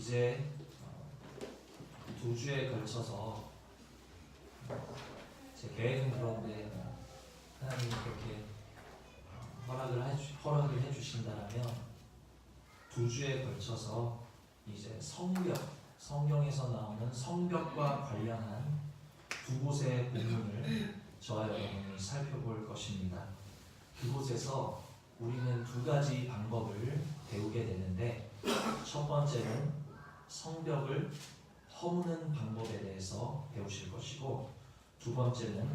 이제 2주에 걸쳐서 제 계획은 그런데 하나님이 그렇게 허락을 해주신다면 2주에 걸쳐서 이제 성경에서 나오는 성벽과 관련한 2곳의 본문을 저와 여러분이 살펴볼 것입니다. 그곳에서 우리는 2가지 방법을 배우게 되는데, 첫 번째는 성벽을 허무는 방법에 대해서 배우실 것이고, 2번째는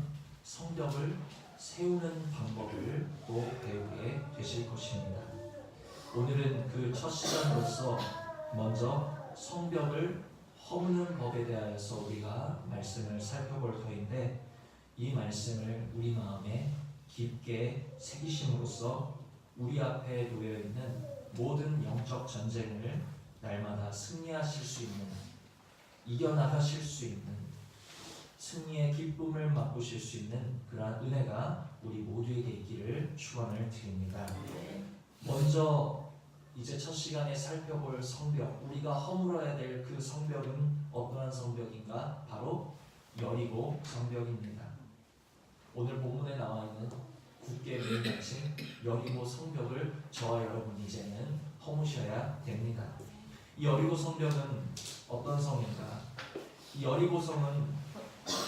성벽을 세우는 방법을 또 배우게 되실 것입니다. 오늘은 그 첫 시간으로서 먼저 성벽을 허무는 법에 대하여서 우리가 말씀을 살펴볼 터인데, 이 말씀을 우리 마음에 깊게 새기심으로써 우리 앞에 놓여 있는 모든 영적 전쟁을 날마다 승리하실 수 있는, 이겨나가실 수 있는, 승리의 기쁨을 맛보실 수 있는 그러한 은혜가 우리 모두에게 있기를 축원을 드립니다. 먼저 이제 첫 시간에 살펴볼 성벽, 우리가 허물어야 될 그 성벽은 어떠한 성벽인가? 바로 여리고 성벽입니다. 오늘 본문에 나와 있는 굳게 매일같이 여리고 성벽을 저와 여러분이 이제는 허무셔야 됩니다. 이 여리고 성벽은 어떤 성인가? 이 여리고 성은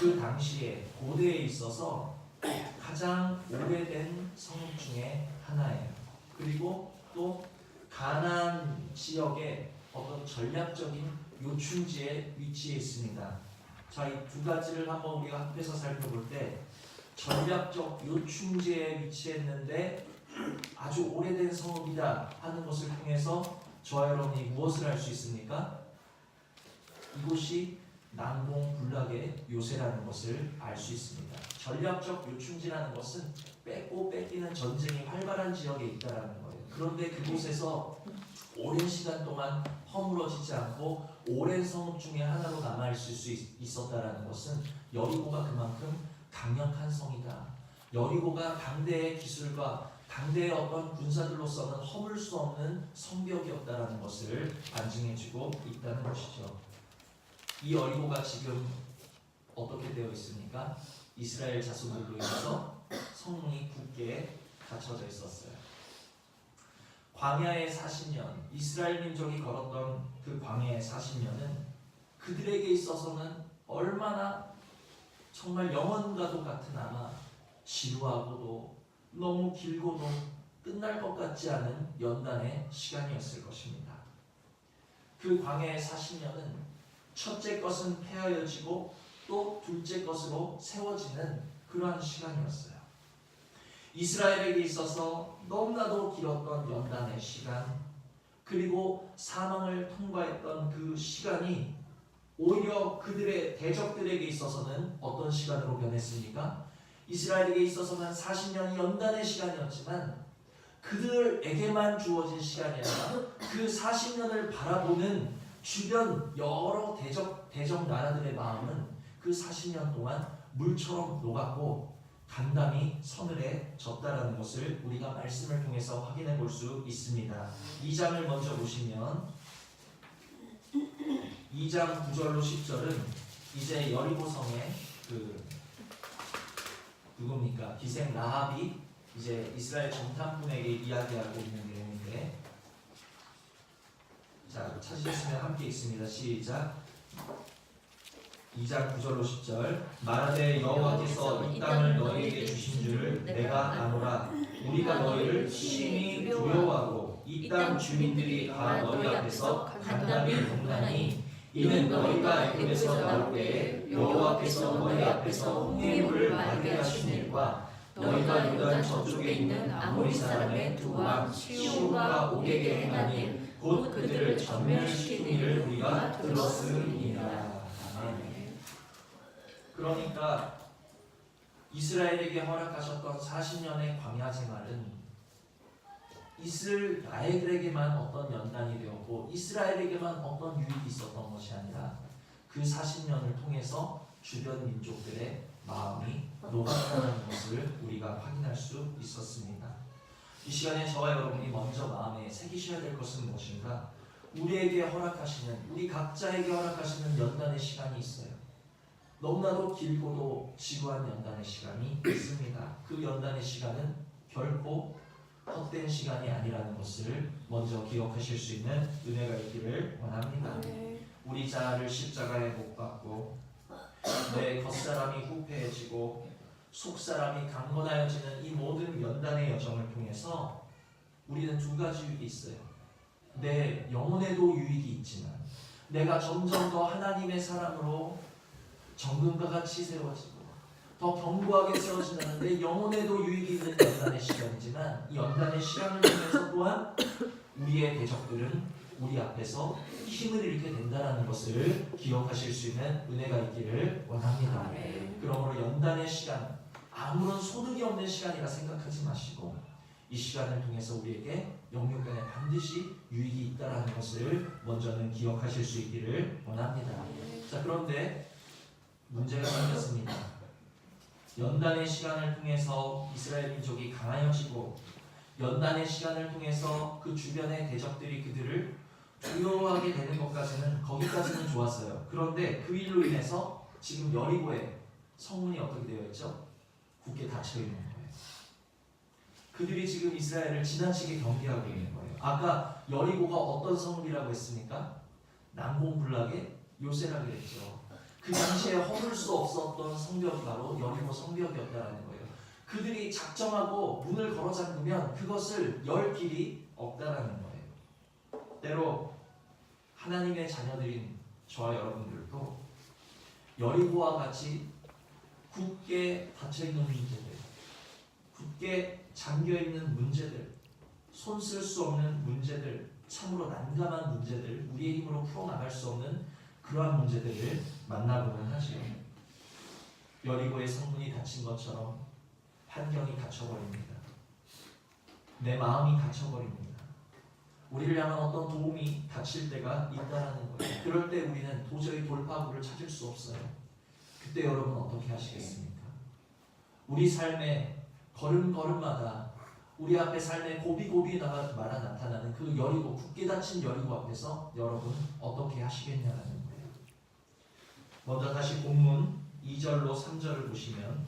그 당시에 고대에 있어서 가장 오래된 성 중에 하나예요. 그리고 또 가나안 지역의 어떤 전략적인 요충지에 위치해 있습니다. 자, 이 2가지를 한번 우리가 합해서 살펴볼 때, 전략적 요충지에 위치했는데 아주 오래된 성읍이다 하는 것을 통해서 저와 여러분이 무엇을 알 수 있습니까? 이곳이 난공불락의 요새라는 것을 알 수 있습니다. 전략적 요충지라는 것은 뺏고 뺏기는 전쟁이 활발한 지역에 있다는 거예요. 그런데 그곳에서 오랜 시간 동안 허물어지지 않고 오랜 성읍 중에 하나로 남아있을 수 있었다는 것은 여리고가 그만큼 강력한 성이다. 여리고가 당대의 기술과 당대의 어떤 군사들로서는 허물 수 없는 성벽이었다는 것을 반증해주고 있다는 것이죠. 이 여리고가 지금 어떻게 되어 있습니까? 이스라엘 자손들로 인해서 성문이 굳게 닫혀져 있었어요. 광야의 40년, 이스라엘 민족이 걸었던 그 광야의 40년은 그들에게 있어서는 얼마나 정말 영원과도 같은, 아마 지루하고도 너무 길고도 끝날 것 같지 않은 연단의 시간이었을 것입니다. 그 광야의 40년은 첫째 것은 폐하여지고 또 둘째 것으로 세워지는 그러한 시간이었어요. 이스라엘에게 있어서 너무나도 길었던 연단의 시간, 그리고 사망을 통과했던 그 시간이 오히려 그들의 대적들에게 있어서는 어떤 시간으로 변했습니까? 이스라엘에게 있어서는 40년이 연단의 시간이었지만 그들에게만 주어진 시간이 아니라 그 40년을 바라보는 주변 여러 대적 나라들의 마음은 그 40년 동안 물처럼 녹았고 단단히 서늘해 졌다라는 것을 우리가 말씀을 통해서 확인해 볼 수 있습니다. 2장을 먼저 보시면 2장 9절로 10절은 이제 여리고성의 누굽니까? 기생 라합이 이제 이스라엘 정탐꾼에게 이야기하고 있는 내용인데, 자, 찾으셨으면 함께 읽습니다. 시작. 2장 9절로 10절. 말하되 여호와께서 이 땅을 너희에게 주신 줄을 내가 아노라. 우리가 너희를 심히 두려워하고 이 땅 주민들이 다 너희 앞에서 간담이 동나니, 이는 너희가 애굽에서 나올 때에 여호와께서 너희 앞에서 홍해 물을 마르게 하신 일과 너희가 요단 저쪽에 있는 아모리 사람의 두 왕 시온과 옥에게 행한 일, 곧 그들을 전멸시킨 일을 우리가 들었음이니라. 그러니까 이스라엘에게 허락하셨던 40년의 광야 생활은 이스라엘에게만 어떤 연단이 되었고 이스라엘에게만 어떤 유익이 있었던 것이 아니라 그 40년을 통해서 주변 민족들의 마음이 녹았다는 것을 우리가 확인할 수 있었습니다. 이 시간에 저와 여러분이 먼저 마음에 새기셔야 될 것은 무엇인가? 우리에게 허락하시는, 우리 각자에게 허락하시는 연단의 시간이 있어요. 너무나도 길고도 지구한 연단의 시간이 있습니다. 그 연단의 시간은 결코 헛된 시간이 아니라는 것을 먼저 기억하실 수 있는 은혜가 있기를 원합니다. 우리 자아를 십자가에 못 박고 내 겉사람이 후패해지고 속사람이 강건하여지는 이 모든 연단의 여정을 통해서 우리는 두 가지 유익이 있어요. 내 영혼에도 유익이 있지만 내가 점점 더 하나님의 사람으로 정금과 같이 세워지고 더 견고하게 세워지는 내 영혼에도 유익이 있는 연단의 시간이지만 이 연단의 시간을 통해서 또한 우리의 대적들은 우리 앞에서 힘을 잃게 된다는 것을 기억하실 수 있는 은혜가 있기를 원합니다. 그러므로 연단의 시간, 아무런 소득이 없는 시간이라 생각하지 마시고 이 시간을 통해서 우리에게 영육간에 반드시 유익이 있다는 것을 먼저는 기억하실 수 있기를 원합니다. 자, 그런데 문제가 생겼습니다. 연단의 시간을 통해서 이스라엘 민족이 강하여지고 연단의 시간을 통해서 그 주변의 대적들이 그들을 두려워하게 되는 것까지는 거기까지는 좋았어요. 그런데 그 일로 인해서 지금 여리고의 성문이 어떻게 되어 있죠? 굳게 닫혀 있는 거예요. 그들이 지금 이스라엘을 지나치게 경계하고 있는 거예요. 아까 여리고가 어떤 성문이라고 했습니까? 난공불락의 요새라 그랬죠. 그 당시에 허물 수 없었던 성벽이 바로 여리고 성벽이었다는 거예요. 그들이 작정하고 문을 걸어 잠그면 그것을 열 길이 없다라는 거예요. 때로 하나님의 자녀들인 저와 여러분들도 여리고와 같이 굳게 닫혀있는 문제들, 굳게 잠겨있는 문제들, 손 쓸 수 없는 문제들, 참으로 난감한 문제들, 우리의 힘으로 풀어나갈 수 없는 그러한 문제들을 만나보곤 하지요. 여리고의 성문이 닫힌 것처럼 환경이 닫혀버립니다. 내 마음이 닫혀버립니다. 우리를 향한 어떤 도움이 닫힐 때가 있다는 거예요. 그럴 때 우리는 도저히 돌파구를 찾을 수 없어요. 그때 여러분 어떻게 하시겠습니까? 우리 삶의 걸음걸음마다 우리 앞에 삶의 고비고비마다 나타나는 그 여리고, 굳게 닫힌 여리고 앞에서 여러분 어떻게 하시겠냐는 거예요. 먼저 다시 본문 2절로 3절을 보시면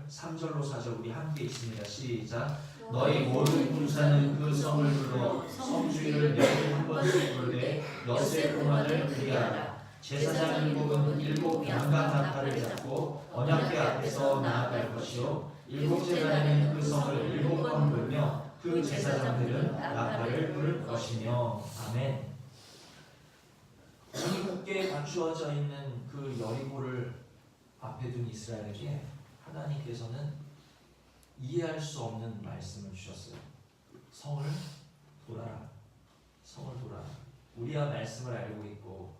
3절로 4절 우리 함께 있습니다. 시작. 너희 모든 군사는 그 성을 둘러 성주의를 매일 한 번씩 부르되 엿새 동안을 그리하라. 제사장 일곱은 일곱 양각 나팔을 잡고 언약궤 앞에서 나아갈 것이요 일곱 제사장은 그 성을 일곱 번 불며 그 제사장들은 나팔을 부를 것이며. 아멘. 이 굳게 갖추어져 있는 그 여리고를 앞에 둔 이스라엘에게 하나님께서는 이해할 수 없는 말씀을 주셨어요. 성을 돌아라. 성을 돌아라. 우리야 말씀을 알고 있고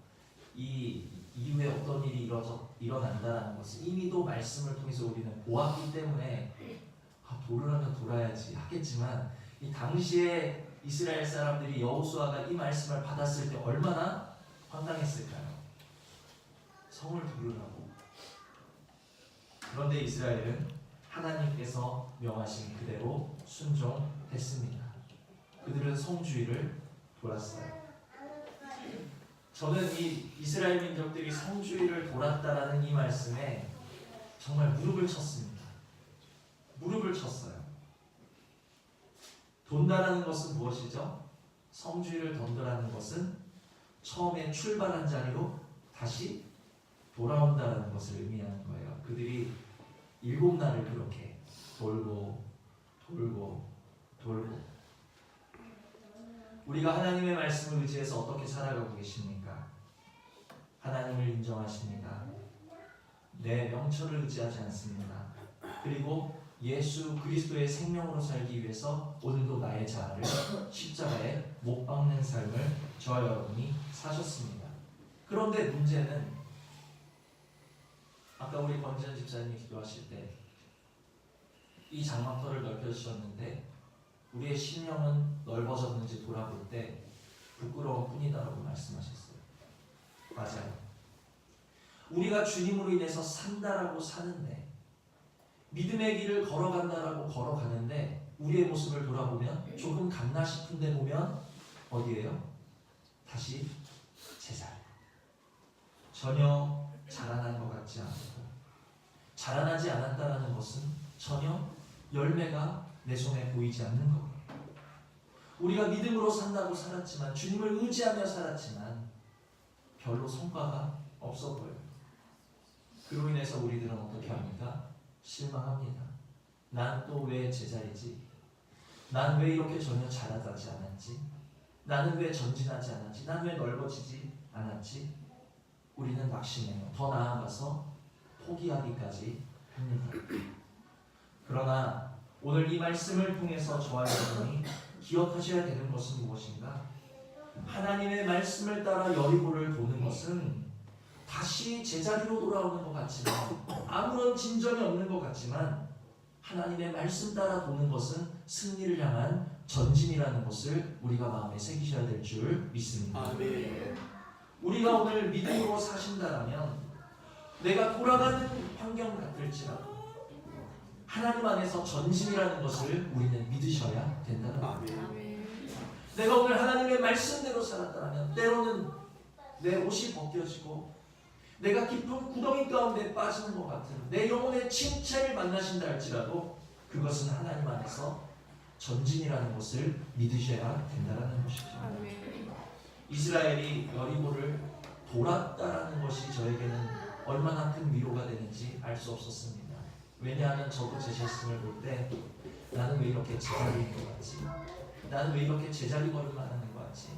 이 이후에 어떤 일이 일어난다는 것을 이미도 말씀을 통해서 우리는 보았기 때문에 돌으라면 돌아야지 하겠지만 이 당시에 이스라엘 사람들이 여호수아가 이 말씀을 받았을 때 얼마나 황당했을까요? 성을 돌으라고. 그런데 이스라엘은 하나님께서 명하신 그대로 순종했습니다. 그들은 성주의를 돌았어요. 저는 이 이스라엘 민족들이 성주의를 돌았다라는 이 말씀에 정말 무릎을 쳤습니다. 무릎을 쳤어요. 돈다라는 것은 무엇이죠? 성주의를 던다라는 것은 처음에 출발한 자리로 다시 돌아온다라는 것을 의미하는 거예요. 그들이 7날을 그렇게 돌고 우리가 하나님의 말씀을 의지해서 어떻게 살아가고 계십니까? 하나님을 인정하십니다. 내 명철을 의지하지 않습니다. 그리고 예수 그리스도의 생명으로 살기 위해서 오늘도 나의 자아를 십자가에 못 박는 삶을 저와 여러분이 사셨습니다. 그런데 문제는 아까 우리 권지현 집사님이 기도하실 때 이 장막터를 넓혀주셨는데 우리의 심령은 넓어졌는지 돌아볼 때 부끄러운 뿐이다라고 말씀하셨어요. 맞아요. 우리가 주님으로 인해서 산다라고 사는데, 믿음의 길을 걸어간다라고 걸어가는데 우리의 모습을 돌아보면 조금 갔나 싶은데 보면 어디예요? 다시 제자리. 전혀 자라난 것 같지 않고, 자라나지 않았다라는 것은 전혀 열매가 내 손에 보이지 않는 것. 우리가 믿음으로 산다고 살았지만, 주님을 의지하며 살았지만 별로 성과가 없어 보여요. 그로 인해서 우리들은 어떻게 합니까? 실망합니다. 난 또 왜 제자리지? 난 왜 이렇게 전혀 자라나지 않았지? 나는 왜 전진하지 않았지? 난 왜 넓어지지 않았지? 우리는 낙심해요. 더 나아가서 포기하기까지 합니다. 그러나 오늘 이 말씀을 통해서 저와 여러분이 기억하셔야 되는 것은 무엇인가? 하나님의 말씀을 따라 여리고를 도는 것은 다시 제자리로 돌아오는 것 같지만, 아무런 진전이 없는 것 같지만, 하나님의 말씀 따라 도는 것은 승리를 향한 전진이라는 것을 우리가 마음에 새기셔야 될 줄 믿습니다. 아멘. 우리가 오늘 믿음으로 사신다라면 내가 돌아가는 환경 같을지라도 하나님 안에서 전진이라는 것을 우리는 믿으셔야 된다는 겁니다. 아멘. 내가 오늘 하나님의 말씀대로 살았다면 때로는 내 옷이 벗겨지고 내가 깊은 구덩이 가운데 빠지는 것 같은 내 영혼의 침체를 만나신다 할지라도 그것은 하나님 안에서 전진이라는 것을 믿으셔야 된다는 것이죠. 이스라엘이 여리고를 돌았다라는 것이 저에게는 얼마나 큰 위로가 되는지 알 수 없었습니다. 왜냐하면 저도 제 자신을 볼 때 나는 왜 이렇게 제자리인 것 같지? 나는 왜 이렇게 제자리 걸음만 하는 것 같지?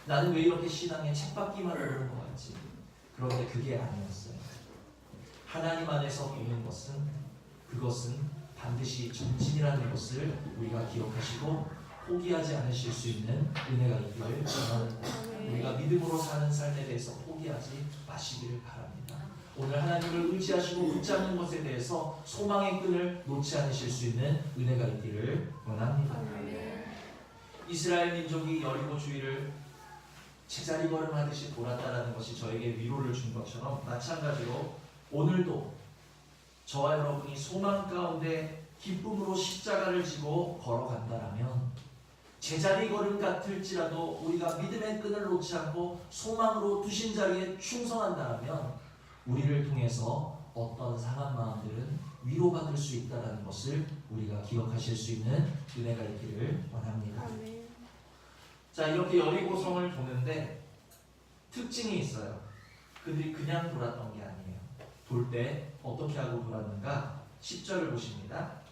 나는 왜 이렇게 신앙에 쳇바퀴만 오르는 것 같지? 그런데 그게 아니었어요. 하나님 안에서 보는 것은, 그것은 반드시 전진이라는 것을 우리가 기억하시고 포기하지 않으실 수 있는 은혜가 있기를 원합니다. 우리가 믿음으로 사는 삶에 대해서 포기하지 마시기를 바랍니다. 오늘 하나님을 의지하시고 붙잡는 것에 대해서 소망의 끈을 놓지 않으실 수 있는 은혜가 있기를 원합니다. 이스라엘 민족이 여리고 주위를 제자리 걸음하듯이 돌았다라는 것이 저에게 위로를 준 것처럼, 마찬가지로 오늘도 저와 여러분이 소망 가운데 기쁨으로 십자가를 지고 걸어간다라면, 제자리 걸음 같을지라도 우리가 믿음의 끈을 놓지 않고 소망으로 두신 자리에 충성한다라면 우리를 통해서 어떤 상한 마음들은 위로받을 수 있다는 것을 우리가 기억하실 수 있는 은혜가 있기를 원합니다. 자, 이렇게 여리고성을 도는데 특징이 있어요. 그들이 그냥 돌았던 게 아니에요. 돌 때 어떻게 하고 돌았는가? 10절을 보십니다.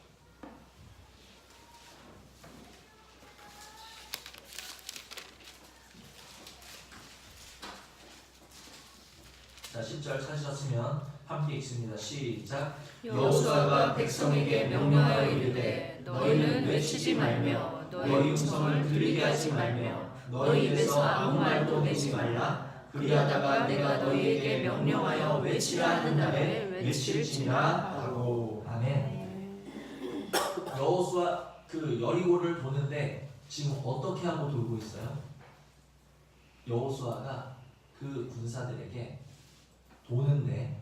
자, 10절 찾으셨으면 함께 읽습니다. 시작. 여호수아가 백성에게 명령하여 이르되 너희는 외치지 말며 너희 음성을 들리게 하지 말며 너희 입에서 아무 말도 내지 말라. 그리하다가 내가 너희에게 명령하여 외치라 하는 날에 외칠지니라 하고. 아멘. 여호수아 그 여리고를 도는데 지금 어떻게 하고 돌고 있어요? 여호수아가 그 군사들에게 도는데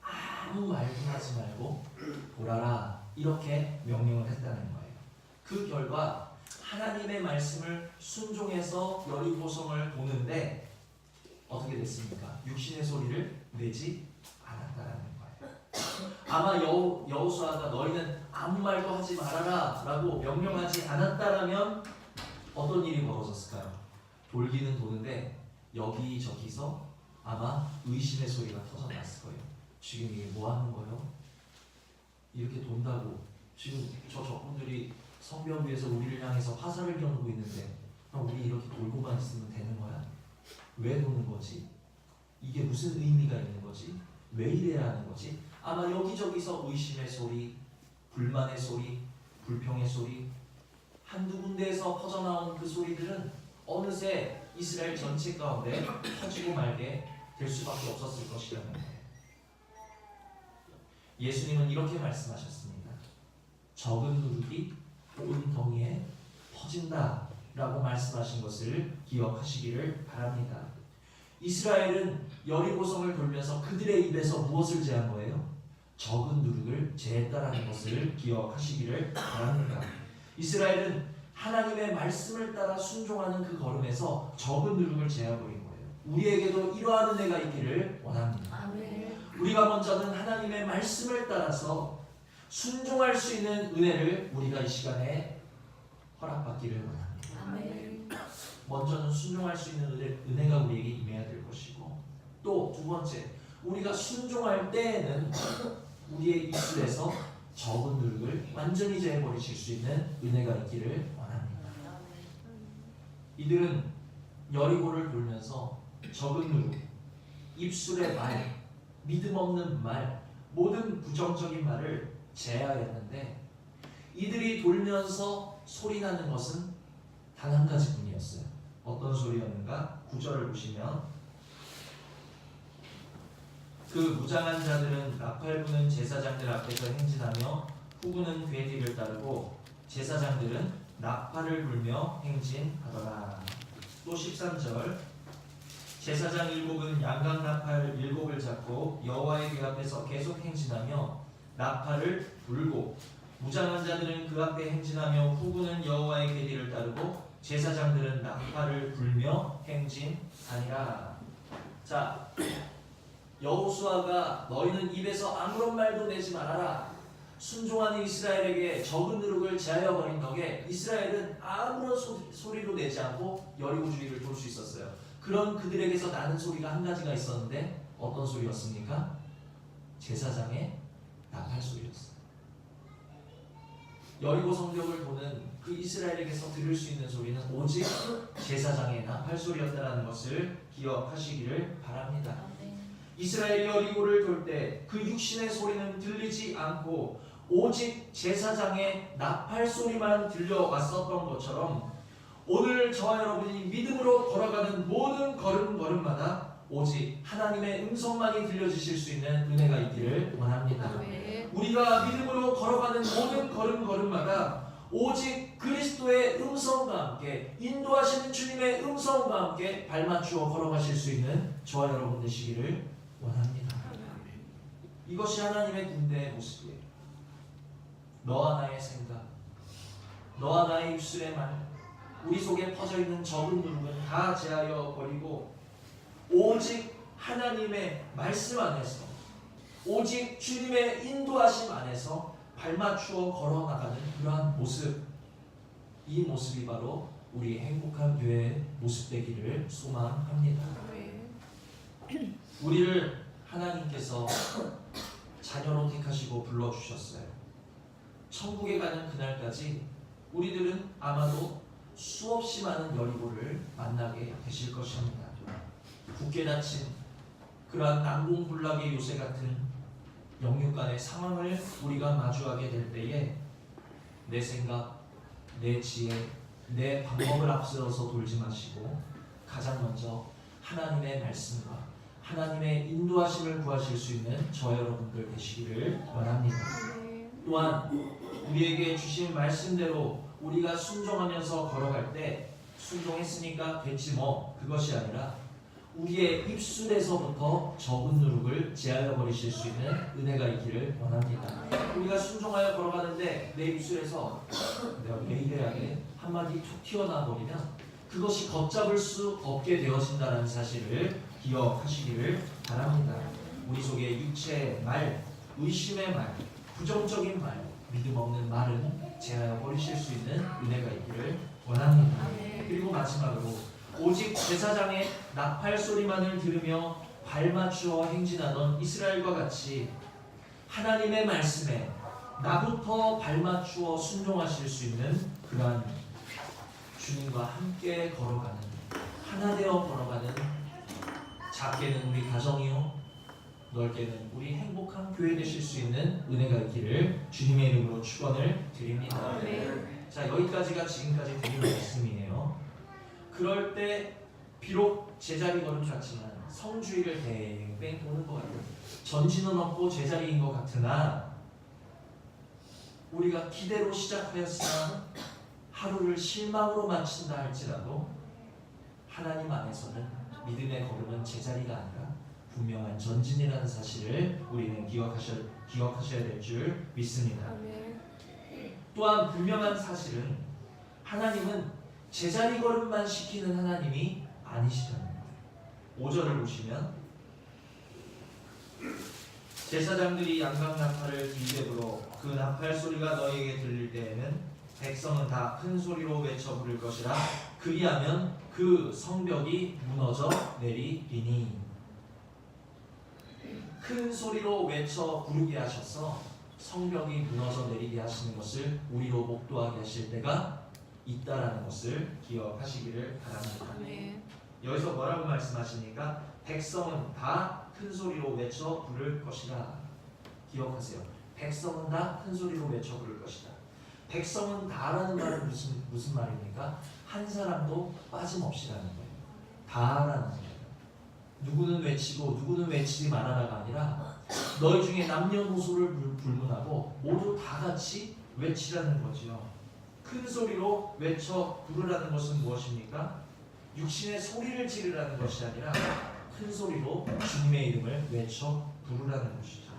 아무 말도 하지 말고 돌아라, 이렇게 명령을 했다는 거예요. 그 결과 하나님의 말씀을 순종해서 여리고성을 도는데 어떻게 됐습니까? 육신의 소리를 내지 않았다라는 거예요. 아마 여호수아가 너희는 아무 말도 하지 말아라 라고 명령하지 않았다라면 어떤 일이 벌어졌을까요? 돌기는 도는데 여기저기서 아마 의심의 소리가 터져났을 거예요. 지금 이게 뭐 하는 거예요? 이렇게 돈다고 지금 저 적군들이 성벽 위에서 우리를 향해서 화살을 겨누고 있는데 우리 이렇게 돌고만 있으면 되는 거야? 왜 도는 거지? 이게 무슨 의미가 있는 거지? 왜 이래야 하는 거지? 아마 여기저기서 의심의 소리, 불만의 소리, 불평의 소리, 한두 군데에서 퍼져나온 그 소리들은 어느새 이스라엘 전체 가운데 터지고 말게 될 수밖에 없었을 것이라는 거예요. 예수님은 이렇게 말씀하셨습니다. 적은 누룩이 온 덩이에 퍼진다 라고 말씀하신 것을 기억하시기를 바랍니다. 이스라엘은 여리고성을 돌면서 그들의 입에서 무엇을 제한 거예요? 적은 누룩을 제했다라는 것을 기억하시기를 바랍니다. 이스라엘은 하나님의 말씀을 따라 순종하는 그 걸음에서 적은 누룩을 제해버린 거예요. 우리에게도 이러한 은혜가 있기를 원합니다. 아멘. 우리가 먼저는 하나님의 말씀을 따라서 순종할 수 있는 은혜를 우리가 이 시간에 허락받기를 원합니다. 아멘. 먼저는 순종할 수 있는 은혜가 우리에게 임해야 될 것이고, 또 두 번째, 우리가 순종할 때에는 우리의 입술에서 적은 누룩을 완전히 제해버리실 수 있는 은혜가 있기를 원합니다. 이들은 여리고를 돌면서 적은 누룩, 입술의 말, 믿음 없는 말, 모든 부정적인 말을 제하였는데, 이들이 돌면서 소리나는 것은 단 한 가지뿐이었어요. 어떤 소리였는가? 9절을 보시면, 그 무장한 자들은 나팔 부는 제사장들 앞에서 행진하며 후구는 괴디를 따르고 제사장들은 나팔을 불며 행진하더라. 또 13절, 제사장 일곱은 양각 나팔 일곱을 잡고 여호와의 궤 앞에서 계속 행진하며 나팔을 불고 무장한 자들은 그 앞에 행진하며 후구는 여호와의 궤디를 따르고 제사장들은 나팔을 불며 행진하니라. 자, 여호수아가 너희는 입에서 아무런 말도 내지 말아라. 순종하는 이스라엘에게 적은 누룩을 제하여 버린 덕에 이스라엘은 아무런 소리도 내지 않고 여리고 주위를 돌 수 있었어요. 그런 그들에게서 나는 소리가 한 가지가 있었는데 어떤 소리였습니까? 제사장의 나팔 소리였어요. 여리고 성벽을 도는 그 이스라엘에게서 들을 수 있는 소리는 오직 제사장의 나팔 소리였다는 것을 기억하시기를 바랍니다. 이스라엘 여리고를 돌 때 그 육신의 소리는 들리지 않고 오직 제사장의 나팔 소리만 들려왔었던 것처럼 오늘 저와 여러분이 믿음으로 걸어가는 모든 걸음걸음마다 오직 하나님의 음성만이 들려주실 수 있는 은혜가 있기를 원합니다. 우리가 믿음으로 걸어가는 모든 걸음걸음마다 오직 그리스도의 음성과 함께 인도하시는 주님의 음성과 함께 발맞추어 걸어가실 수 있는 저와 여러분 되시기를 원합니다. 이것이 하나님의 군대의 모습이에요. 너와 나의 생각, 너와 나의 입술의 말, 우리 속에 퍼져있는 적은 누룩은 다 제하여 버리고 오직 하나님의 말씀 안에서 오직 주님의 인도하심 안에서 발맞추어 걸어나가는 그러한 모습, 이 모습이 바로 우리 행복한 교회의 모습 되기를 소망합니다. 우리를 하나님께서 자녀로 택하시고 불러주셨어요. 천국에 가는 그날까지 우리들은 아마도 수없이 많은 여리고를 만나게 되실 것입니다. 굳게 닫힌 그러한 난공불락의 요새 같은 영육간의 상황을 우리가 마주하게 될 때에 내 생각, 내 지혜, 내 방법을 앞세워서 돌지 마시고 가장 먼저 하나님의 말씀과 하나님의 인도하심을 구하실 수 있는 저 여러분들 되시기를 원합니다. 또한 우리에게 주신 말씀대로 우리가 순종하면서 걸어갈 때 순종했으니까 됐지 뭐 그것이 아니라 우리의 입술에서부터 적은 누룩을 제하여 버리실 수 있는 은혜가 있기를 원합니다. 우리가 순종하여 걸어가는데 내 입술에서 내가 왜 이래야 돼? 한마디 툭 튀어나와 버리면 그것이 걷잡을 수 없게 되어진다는 사실을 기억하시기를 바랍니다. 우리 속에 육체의 말, 의심의 말, 부정적인 말, 믿음 없는 말은 제하여 버리실 수 있는 은혜가 있기를 원합니다. 그리고 마지막으로 오직 제사장의 나팔 소리만을 들으며 발맞추어 행진하던 이스라엘과 같이 하나님의 말씀에 나부터 발맞추어 순종하실 수 있는 그러한 주님과 함께 걸어가는 하나 되어 걸어가는 작게는 우리 가정이요 넓게는 우리 행복한 교회 되실 수 있는 은혜가 있기를 주님의 이름으로 축원을 드립니다. 자, 여기까지가 지금까지 드린 말씀이에요. 그럴 때 비록 제자리 걸음 같지만 성주의를 뱅뱅 도는 것 같아요. 전진은 없고 제자리인 것 같으나 우리가 기대로 시작하였으나 하루를 실망으로 마친다 할지라도 하나님 안에서는 믿음의 걸음은 제자리가 아니라 분명한 전진이라는 사실을 우리는 기억하셔야 될 줄 믿습니다. 아멘. 또한 분명한 사실은 하나님은 제자리 걸음만 시키는 하나님이 아니시다는 거예요. 5절을 보시면 제사장들이 양각 나팔을 길게 불어 그 나팔 소리가 너희에게 들릴 때에는 백성은 다 큰 소리로 외쳐 부를 것이라. 그리하면 그 성벽이 무너져 내리리니. 큰 소리로 외쳐 부르게 하셔서 성벽이 무너져 내리게 하시는 것을 우리로 목도하게 하실 때가 있다라는 것을 기억하시기를 바랍니다. 아멘. 여기서 뭐라고 말씀하시니까 백성은 다 큰 소리로 외쳐 부를 것이라. 기억하세요. 백성은 다 큰 소리로 외쳐 부를 것이다. 백성은 다라는 말은 무슨 말입니까? 한 사람도 빠짐없이라는 거예요. 다라는 거예요. 누구는 외치고 누구는 외치지 말아라가 아니라 너희 중에 남녀노소를 불문하고 모두 다 같이 외치라는 거죠. 큰 소리로 외쳐 부르라는 것은 무엇입니까? 육신의 소리를 지르라는 것이 아니라 큰 소리로 주님의 이름을 외쳐 부르라는 것이죠.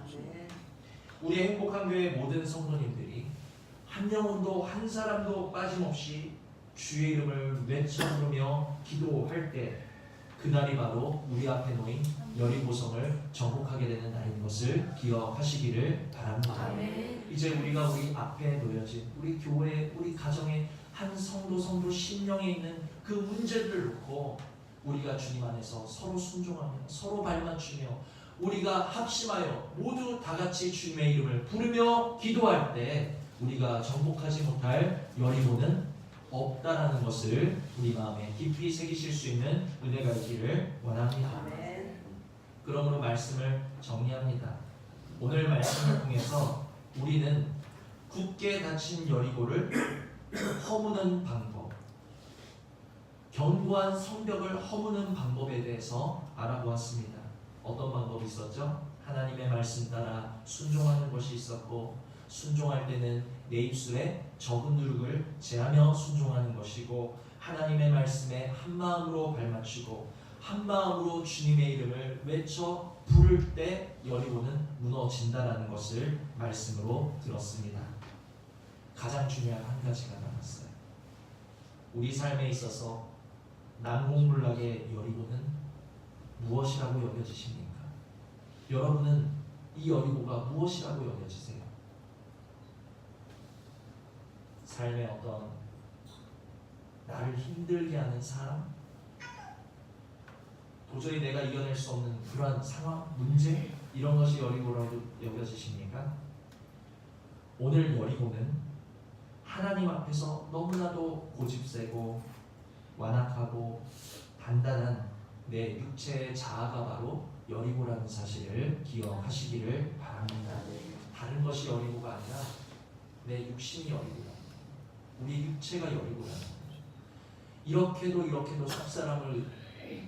우리 행복한 교회 모든 성도님들이 한 영혼도 한 사람도 빠짐없이 주의 이름을 외쳐 부르며 기도할 때 그날이 바로 우리 앞에 놓인 여리고성을 정복하게 되는 날인 것을 기억하시기를 바랍니다. 아멘. 이제 우리가 우리 앞에 놓여진 우리 교회, 우리 가정의 한 성도 심령에 있는 그 문제들을 놓고 우리가 주님 안에서 서로 순종하며 서로 발맞추며 우리가 합심하여 모두 다 같이 주님의 이름을 부르며 기도할 때 우리가 정복하지 못할 여리고는 없다라는 것을 우리 마음에 깊이 새기실 수 있는 은혜가 있기를 원합니다. 그러므로 말씀을 정리합니다. 오늘 말씀을 통해서 우리는 굳게 닫힌 여리고를 허무는 방법, 견고한 성벽을 허무는 방법에 대해서 알아보았습니다. 어떤 방법이 있었죠? 하나님의 말씀 따라 순종하는 것이 있었고, 순종할 때는 내 입술에 적은 누룩을 제하며 순종하는 것이고, 하나님의 말씀에 한 마음으로 발맞추고 한 마음으로 주님의 이름을 외쳐 부를 때 여리고는 무너진다라는 것을 말씀으로 들었습니다. 가장 중요한 한 가지가 남았어요. 우리 삶에 있어서 난공불락의 여리고는 무엇이라고 여겨지십니까? 여러분은 이 여리고가 무엇이라고 여겨지세요? 삶의 어떤 나를 힘들게 하는 사람? 도저히 내가 이겨낼 수 없는 그러한 상황, 문제? 이런 것이 여리고라고 여겨지십니까? 오늘 여리고는 하나님 앞에서 너무나도 고집세고 완악하고 단단한 내 육체의 자아가 바로 여리고라는 사실을 기억하시기를 바랍니다. 다른 것이 여리고가 아니라 내 육신이 여리고다. 우리 육체가 여리고라는 거죠. 이렇게도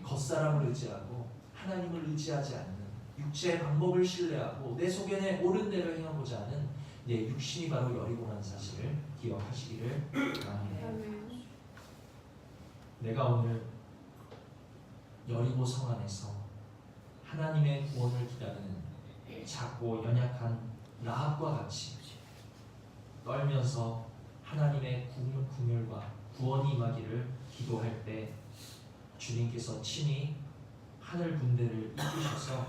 겉사람을 의지하고 하나님을 의지하지 않는 육체의 방법을 신뢰하고 내 속에 옳은 대로 행하고자 하는 내 육신이 바로 여리고라는 사실을 기억하시기를 바랍니다. 내가 오늘 여리고 성 안에서 하나님의 구원을 기다리는 작고 연약한 라합과 같이 떨면서 하나님의 긍휼과 구원이 임하기를 기도할 때 주님께서 친히 하늘 군대를 이끄셔서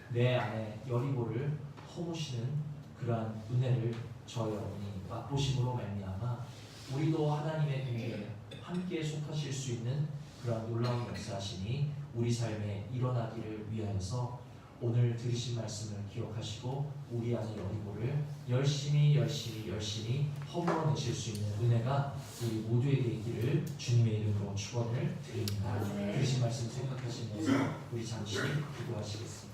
내 안에 여리고를 허무시는 그러한 은혜를 저 여러분이 맛보심으로 말미암아 우리도 하나님의 군대에 함께 속하실 수 있는 그러한 놀라운 역사하시니 우리 삶에 일어나기를 위하여서 오늘 들으신 말씀을 기억하시고 우리 안의 여리고를 열심히 허물어내실 수 있는 은혜가 우리 모두에게 있기를 주님의 이름으로 축원을 드립니다. 들으신 말씀 생각하시면서 우리 잠시 기도하시겠습니다.